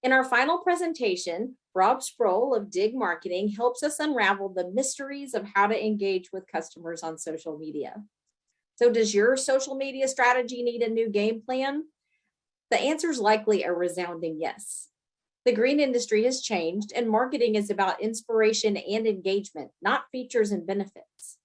In our final presentation, Rob Sproul of Dig Marketing helps us unravel the mysteries of how to engage with customers on social media. So does your social media strategy need a new game plan? The answer is likely a resounding yes. The green industry has changed, and marketing is about inspiration and engagement, not features and benefits.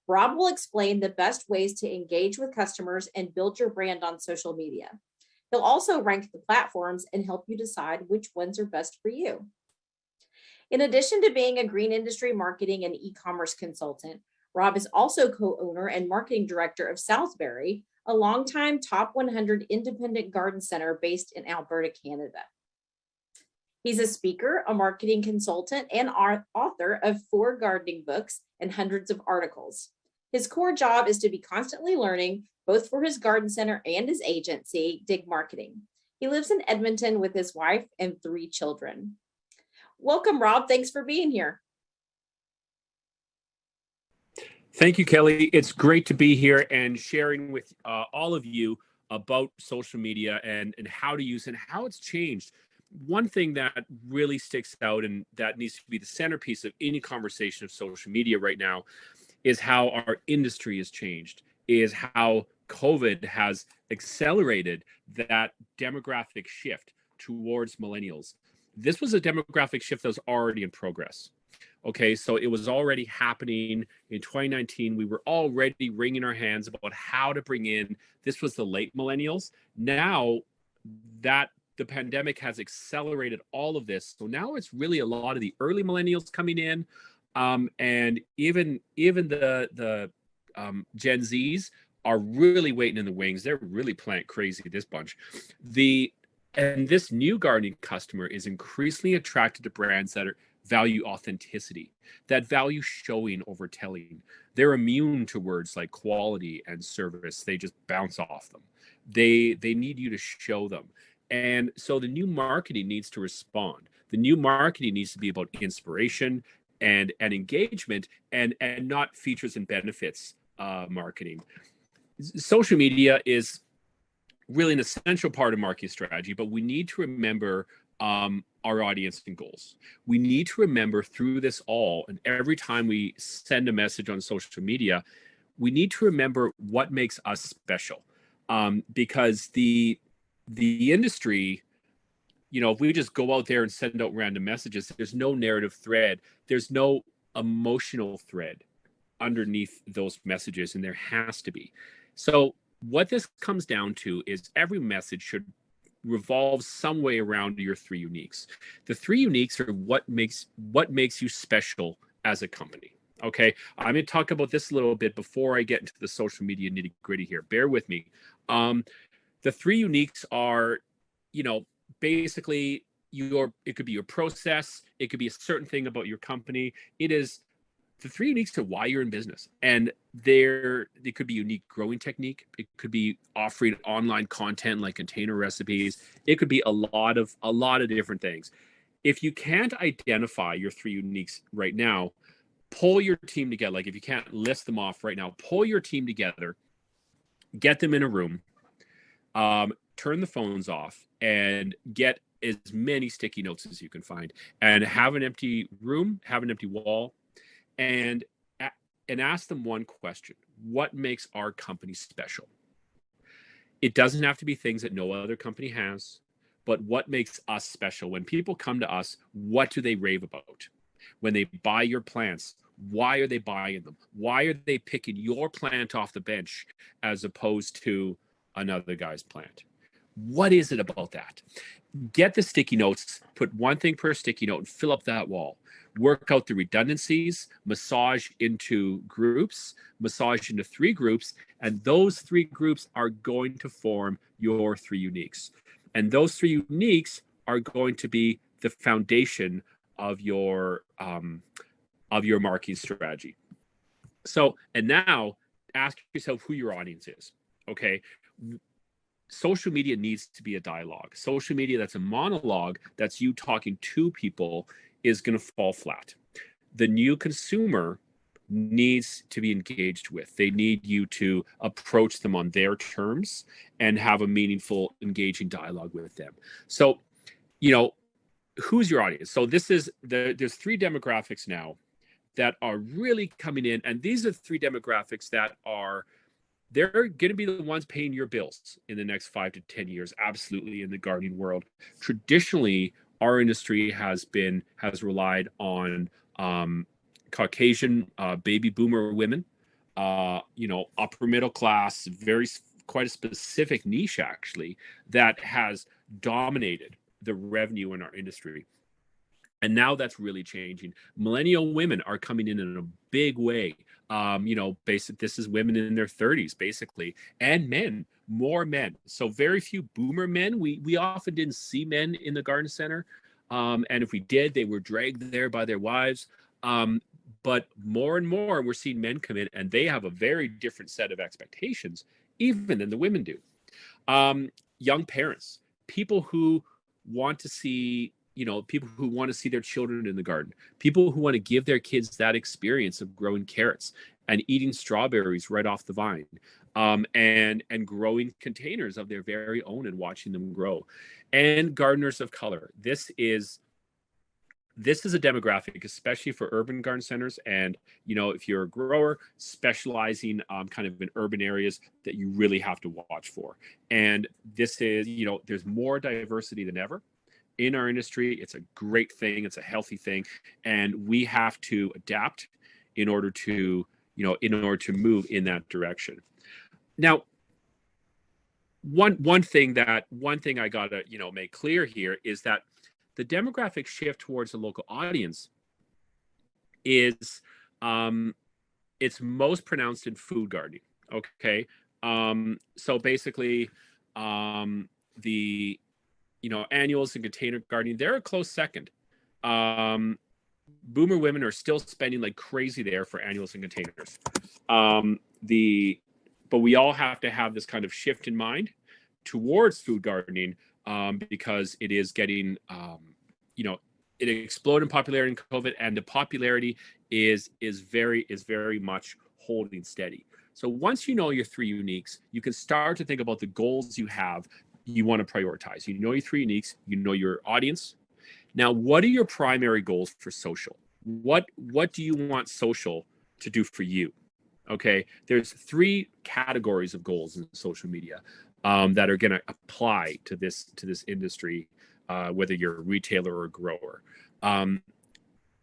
Rob will explain the best ways to engage with customers and build your brand on social media. He'll also rank the platforms and help you decide which ones are best for you. In addition to being a green industry marketing and e-commerce consultant, Rob is also co-owner and marketing director of Salisbury, a longtime top 100 independent garden center based in Alberta, Canada. He's a speaker, a marketing consultant, and author of 4 gardening books and hundreds of articles. His core job is to be constantly learning, both for his garden center and his agency, Dig Marketing. He lives in Edmonton with his wife and 3 children. Welcome, Rob. Thanks for being here. Thank you, Kelly. It's great to be here and sharing with all of you about social media and how to use it and how it's changed. One thing that really sticks out and that needs to be the centerpiece of any conversation of social media right now is how our industry has changed, is how COVID has accelerated that demographic shift towards millennials. This was a demographic shift that was already in progress. Okay, so it was already happening in 2019. We were already wringing our hands about how to bring in, this was the late millennials. Now that the pandemic has accelerated all of this, so now it's really a lot of the early millennials coming in, and even the Gen Zs are really waiting in the wings. They're really plant crazy, this bunch. And this new gardening customer is increasingly attracted to brands that value authenticity, that value showing over telling. They're immune to words like quality and service. They just bounce off them. They need you to show them. And so the new marketing needs to respond. The new marketing needs to be about inspiration and engagement and not features and benefits marketing. Social media is really an essential part of marketing strategy, but we need to remember our audience and goals. We need to remember through this all, and every time we send a message on social media, we need to remember what makes us special. Because the industry, you know, if we just go out there and send out random messages, there's no narrative thread, there's no emotional thread underneath those messages, and there has to be. So what this comes down to is every message should revolve some way around your 3 uniques. The 3 uniques are what makes you special as a company. Okay, I'm going to talk about this a little bit before I get into the social media nitty gritty here. Bear with me. The 3 uniques are, you know, basically it could be your process, it could be a certain thing about your company. It is the 3 uniques to why you're in business. And it could be unique growing technique. It could be offering online content like container recipes. It could be a lot of different things. If you can't identify your 3 uniques right now, pull your team together. Like if you can't list them off right now, pull your team together, get them in a room, turn the phones off, and get as many sticky notes as you can find, and have an empty room, have an empty wall, and ask them one question: what makes our company special? It doesn't have to be things that no other company has, but what makes us special? When people come to us, what do they rave about? When they buy your plants, why are they buying them? Why are they picking your plant off the bench as opposed to another guy's plant? What is it about that? Get the sticky notes, put one thing per sticky note and fill up that wall. Work out the redundancies, massage into groups, massage into 3 groups, and those 3 groups are going to form your 3 uniques. And those 3 uniques are going to be the foundation of your marketing strategy. So, and now ask yourself who your audience is. Okay. Social media needs to be a dialogue. Social media that's a monologue, that's you talking to people, is going to fall flat. The new consumer needs to be engaged with. They need you to approach them on their terms and have a meaningful, engaging dialogue with them. So, you know, who's your audience? So there's three demographics now that are really coming in, and these are three demographics that are they're going to be the ones paying your bills in the next 5 to 10 years. Absolutely, in the gardening world, traditionally, our industry has relied on Caucasian baby boomer women, upper middle class, quite a specific niche actually that has dominated the revenue in our industry. And now that's really changing. Millennial women are coming in a big way. This is women in their 30s, basically, and men, more men. So very few boomer men. We often didn't see men in the garden center, and if we did, they were dragged there by their wives. But more and more, we're seeing men come in, and they have a very different set of expectations, even than the women do. Young parents, people who want to see people who want to see their children in the garden, people who want to give their kids that experience of growing carrots and eating strawberries right off the vine, and growing containers of their very own and watching them grow, and gardeners of color. This is a demographic, especially for urban garden centers. And, if you're a grower specializing kind of in urban areas, that you really have to watch for. And this is, there's more diversity than ever in our industry. It's a great thing. It's a healthy thing. And we have to adapt in order to move in that direction. Now, one thing I gotta, make clear here is that the demographic shift towards the local audience is it's most pronounced in food gardening. Okay. So basically, the annuals and container gardening, they're a close second. Boomer women are still spending like crazy there for annuals and containers. But we all have to have this kind of shift in mind towards food gardening, because it is getting, it exploded in popularity in COVID, and the popularity is very much holding steady. So once you know your three uniques, you can start to think about the goals you want to prioritize. You know your three uniques, you know your audience. Now, what are your primary goals for social? What do you want social to do for you? Okay, there's three categories of goals in social media that are going to apply to this industry, whether you're a retailer or a grower.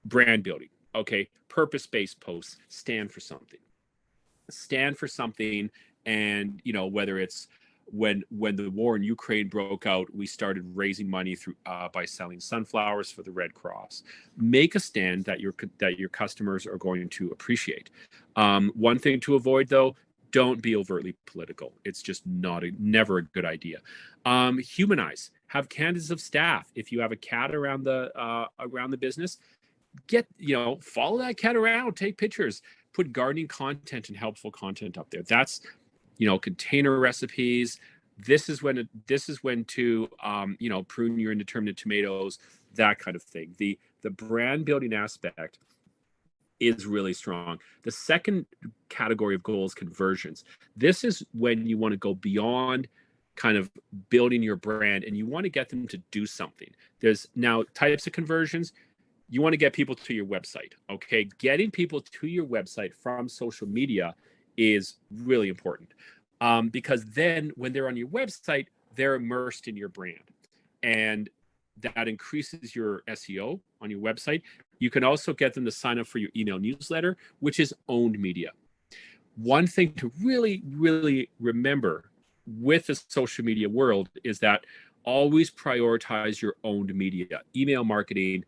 Brand building. Okay, purpose-based posts. Stand for something. And whether it's when the war in Ukraine broke out, we started raising money through by selling sunflowers for the Red Cross. Make a stand that your customers are going to appreciate. One thing to avoid, though, don't be overtly political. It's just never a good idea. Humanize. Have candidates of staff. If you have a cat around the business, follow that cat around. Take pictures. Put gardening content and helpful content up there. That's container recipes. This is when to prune your indeterminate tomatoes, that kind of thing. The brand building aspect is really strong. The second category of goals, conversions. This is when you want to go beyond kind of building your brand, and you want to get them to do something. There's now types of conversions. You want to get people to your website. Okay, getting people to your website from social media is really important, because then when they're on your website, they're immersed in your brand, and that increases your SEO on your website. You can also get them to sign up for your email newsletter, which is owned media. One thing to really, really remember with the social media world is that always prioritize your owned media: email marketing,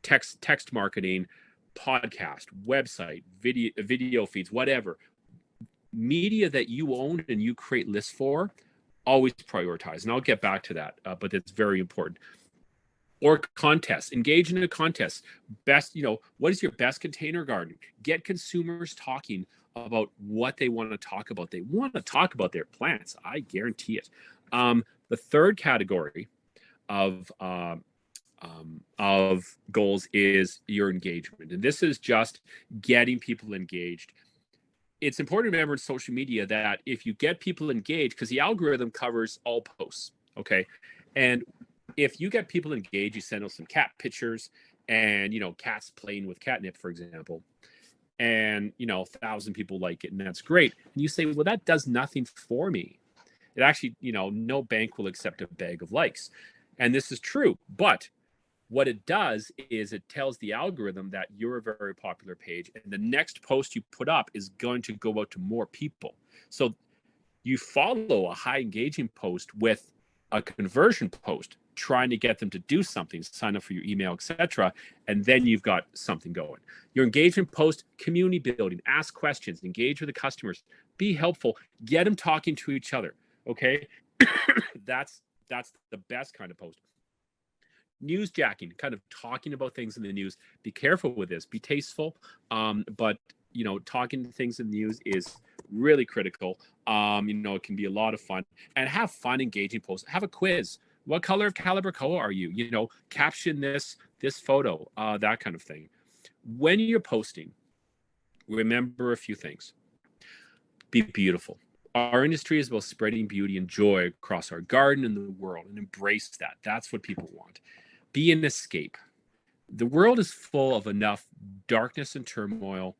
text marketing, podcast, website, video feeds, whatever media that you own and you create lists for. Always prioritize, and I'll get back to that, but it's very important. Or contests. Engage in a contest. What is your best container garden? Get consumers talking about what they want to talk about. They want to talk about their plants. I guarantee it. The third category of goals is your engagement, and this is just getting people engaged. It's important to remember in social media that if you get people engaged, because the algorithm covers all posts, okay, and if you get people engaged, you send them some cat pictures and, cats playing with catnip, for example, and, 1,000 people like it, and that's great. And you say, well, that does nothing for me. It actually, no bank will accept a bag of likes. And this is true. But what it does is it tells the algorithm that you're a very popular page, and the next post you put up is going to go out to more people. So you follow a high engaging post with a conversion post, trying to get them to do something, sign up for your email, etc. And then you've got something going. Your engagement post, community building, ask questions, engage with the customers, be helpful, get them talking to each other. Okay. that's the best kind of post. Newsjacking, kind of talking about things in the news. Be careful with this. Be tasteful, but talking things in the news is really critical. It can be a lot of fun, and have fun, engaging posts. Have a quiz. What color of Caliber Koa are you? Caption this photo, that kind of thing. When you're posting, remember a few things. Be beautiful. Our industry is about spreading beauty and joy across our garden and the world, and embrace that. That's what people want. Be an escape. The world is full of enough darkness and turmoil.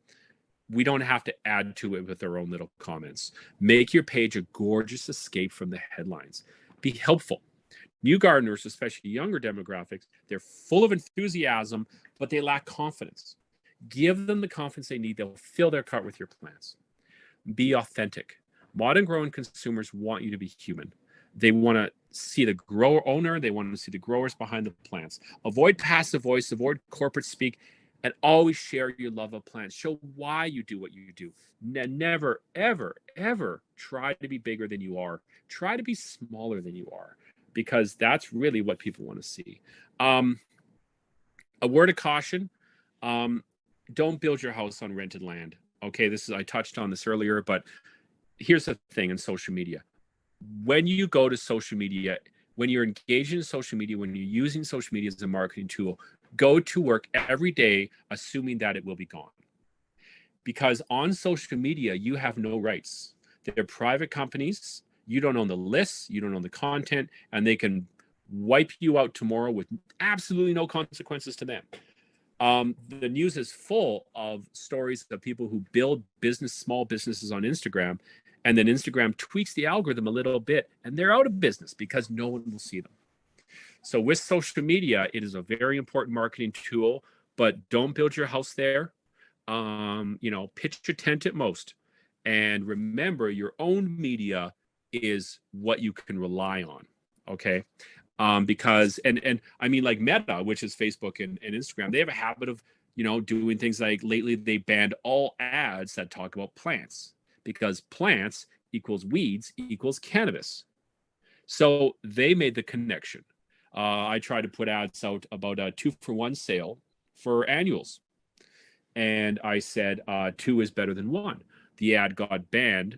We don't have to add to it with our own little comments. Make your page a gorgeous escape from the headlines. Be helpful. New gardeners, especially younger demographics, they're full of enthusiasm, but they lack confidence. Give them the confidence they need. They'll fill their cart with your plants. Be authentic. Modern growing consumers want you to be human. They want to see the grower owner. They want to see the growers behind the plants. Avoid passive voice, avoid corporate speak, and always share your love of plants. Show why you do what you do. Never, ever, ever try to be bigger than you are. Try to be smaller than you are, because that's really what people want to see. A word of caution, don't build your house on rented land. Okay, I touched on this earlier, but here's the thing in social media. When you go to social media, when you're engaged in social media, when you're using social media as a marketing tool, go to work every day assuming that it will be gone. Because on social media, you have no rights. They're private companies. You don't own the lists, you don't own the content, and they can wipe you out tomorrow with absolutely no consequences to them. The news is full of stories of people who build small businesses on Instagram, and then Instagram tweaks the algorithm a little bit, and they're out of business because no one will see them. So with social media, it is a very important marketing tool, but don't build your house there. Pitch your tent at most. And remember, your own media is what you can rely on. Okay. Because I mean, like Meta, which is Facebook and Instagram, they have a habit of, doing things like lately they banned all ads that talk about plants, because plants equals weeds equals cannabis. So they made the connection. I tried to put ads out about a 2-for-1 sale for annuals. And I said, 2 is better than 1. The ad got banned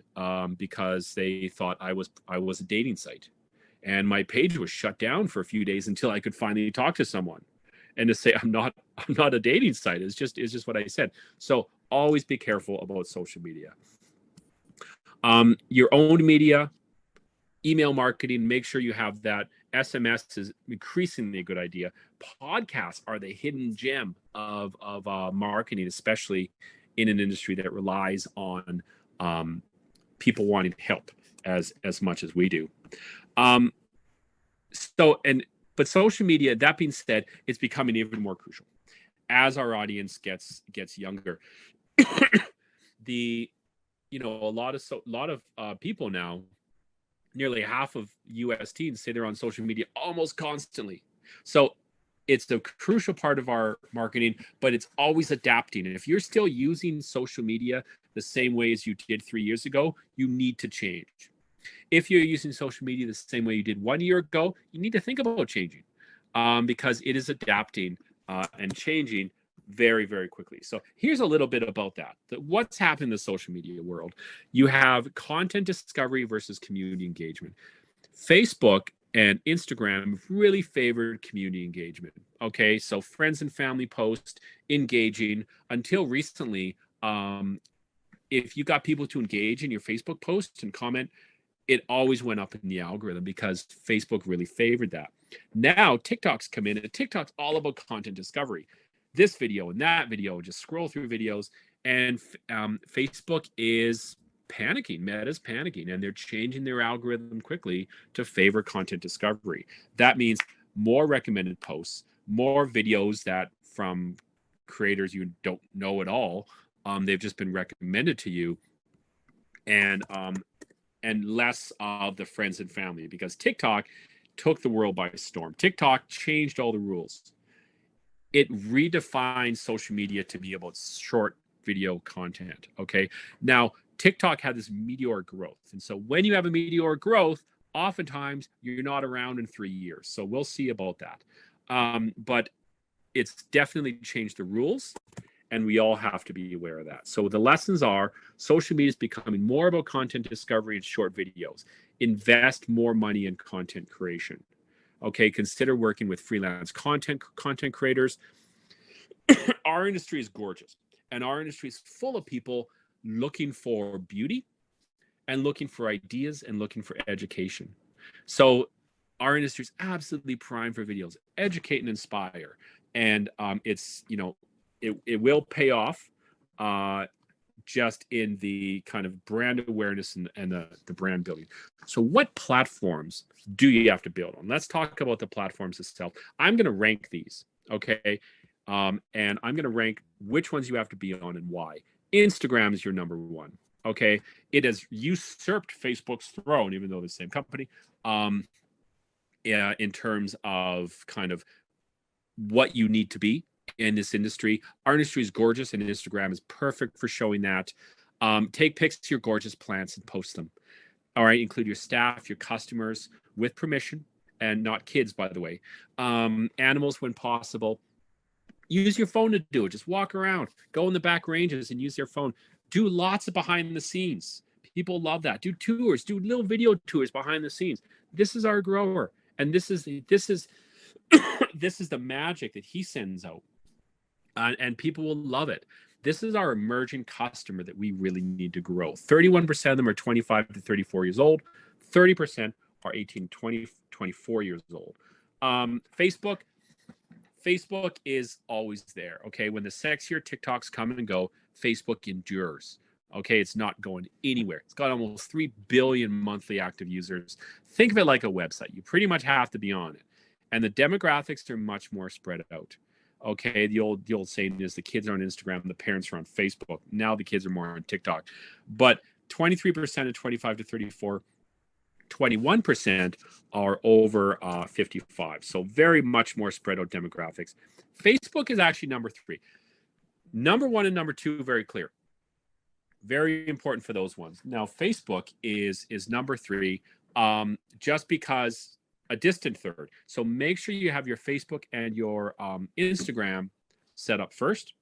because they thought I was a dating site. And my page was shut down for a few days until I could finally talk to someone. And to say I'm not a dating site is just what I said. So always be careful about social media. Your own media, email marketing, make sure you have that. SMS is increasingly a good idea. Podcasts are the hidden gem of marketing, especially in an industry that relies on people wanting help as much as we do. But social media, that being said, it's becoming even more crucial as our audience gets younger. A lot of people now, nearly half of US teens say they're on social media almost constantly. So it's a crucial part of our marketing, but it's always adapting. And if you're still using social media the same way as you did 3 years ago, you need to change. If you're using social media the same way you did 1 year ago, you need to think about changing because it is adapting and changing very, very quickly. So here's a little bit about that. What's happened in the social media world? You have content discovery versus community engagement. Facebook and Instagram really favored community engagement. Okay, so friends and family post, engaging. Until recently, if you got people to engage in your Facebook post and comment, it always went up in the algorithm because Facebook really favored that. Now TikTok's come in, and TikTok's all about content discovery. This video and that video, just scroll through videos, and Facebook is panicking. Meta's panicking, and they're changing their algorithm quickly to favor content discovery. That means more recommended posts, more videos that from creators you don't know at all. They've just been recommended to you, and less of the friends and family, because TikTok took the world by storm. TikTok changed all the rules. It redefined social media to be about short video content. Okay. Now, TikTok had this meteoric growth. And so when you have a meteoric growth, oftentimes you're not around in 3 years. So we'll see about that. But it's definitely changed the rules, and we all have to be aware of that. So the lessons are social media is becoming more about content discovery and short videos. Invest more money in content creation. Okay, consider working with freelance content creators. Our industry is gorgeous, and our industry is full of people looking for beauty and looking for ideas and looking for education. So our industry is absolutely primed for videos, educate and inspire. And it's, it will pay off just in the kind of brand awareness and the brand building. So what platforms do you have to build on? Let's talk about the platforms itself. I'm going to rank these, okay? And I'm going to rank which ones you have to be on and why. Instagram is your number one, okay? It has usurped Facebook's throne, even though they're the same company, in terms of kind of what you need to be in this industry. Our industry is gorgeous, and Instagram is perfect for showing that. Take pics of your gorgeous plants and post them. All right, include your staff, your customers with permission, and not kids, by the way. Animals when possible. Use your phone to do it. Just walk around, go in the back ranges and use your phone. Do lots of behind the scenes. People love that. Do tours, do little video tours behind the scenes. This is our grower, and this is this is the magic that he sends out, and people will love it. This is our emerging customer that we really need to grow. 31% of them are 25 to 34 years old. 30% are 18, 20, 24 years old. Facebook is always there. Okay. When the sexier TikToks come and go, Facebook endures. Okay. It's not going anywhere. It's got almost 3 billion monthly active users. Think of it like a website. You pretty much have to be on it. And the demographics are much more spread out. Okay. The old saying is the kids are on Instagram, the parents are on Facebook. Now the kids are more on TikTok. But 23% of 25 to 34, 21% are over 55. So very much more spread out demographics. Facebook is actually number 3. Number 1 and number 2, very clear. Very important for those ones. Now, Facebook is number 3, just because a distant third. So make sure you have your Facebook and your Instagram set up first.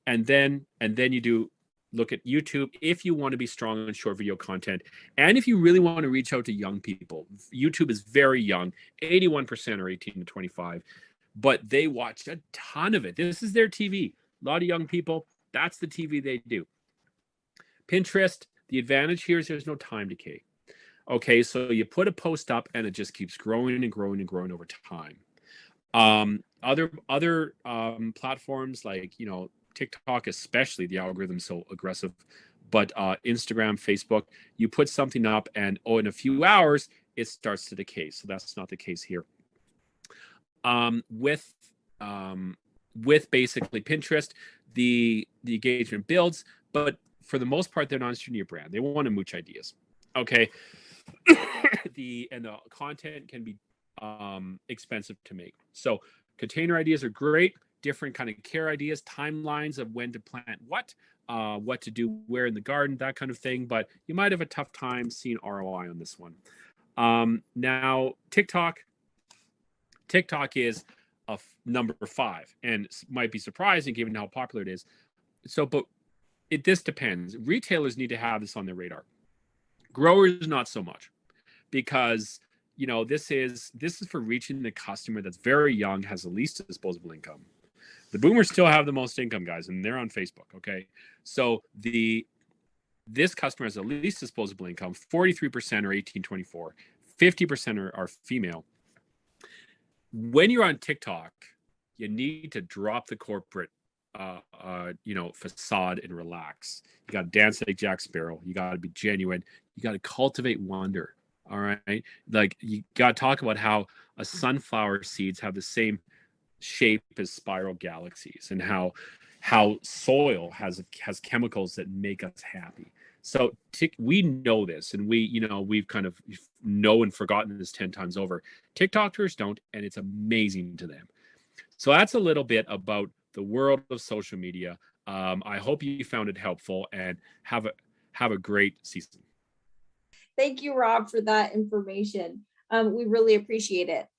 And then you do look at YouTube if you want to be strong on short video content. And if you really want to reach out to young people, YouTube is very young. 81% are 18 to 25, but they watch a ton of it. This is their TV. A lot of young people, that's the TV they do. Pinterest, the advantage here is there's no time decay. Okay, so you put a post up and it just keeps growing and growing and growing over time. Other platforms like, TikTok, especially, the algorithm's so aggressive, but Instagram, Facebook, you put something up and in a few hours it starts to decay. So that's not the case here. With basically Pinterest, the engagement builds, but for the most part they're not interested in your brand. They want to mooch ideas. Okay. the content can be expensive to make. So container ideas are great. Different kind of care ideas, timelines of when to plant what to do where in the garden, that kind of thing. But you might have a tough time seeing ROI on this one. Now, TikTok is number 5, and might be surprising given how popular it is. So, but this depends. Retailers need to have this on their radar. Growers, not so much, because this is for reaching the customer that's very young, has the least disposable income. The boomers still have the most income, guys, and they're on Facebook. Okay, so the this customer has the least disposable income, 43% are 18-24, 50% are female. When you're on TikTok, you need to drop the corporate facade and relax. You got to dance like Jack Sparrow. You got to be genuine. You got to cultivate wonder. All right. Like, you got to talk about how a sunflower seeds have the same shape as spiral galaxies, and how soil has chemicals that make us happy. So we know this, and we've kind of know and forgotten this 10 times over. TikTokers don't, and it's amazing to them. So that's a little bit about the world of social media. I hope you found it helpful, and have a great season. Thank you, Rob, for that information. We really appreciate it.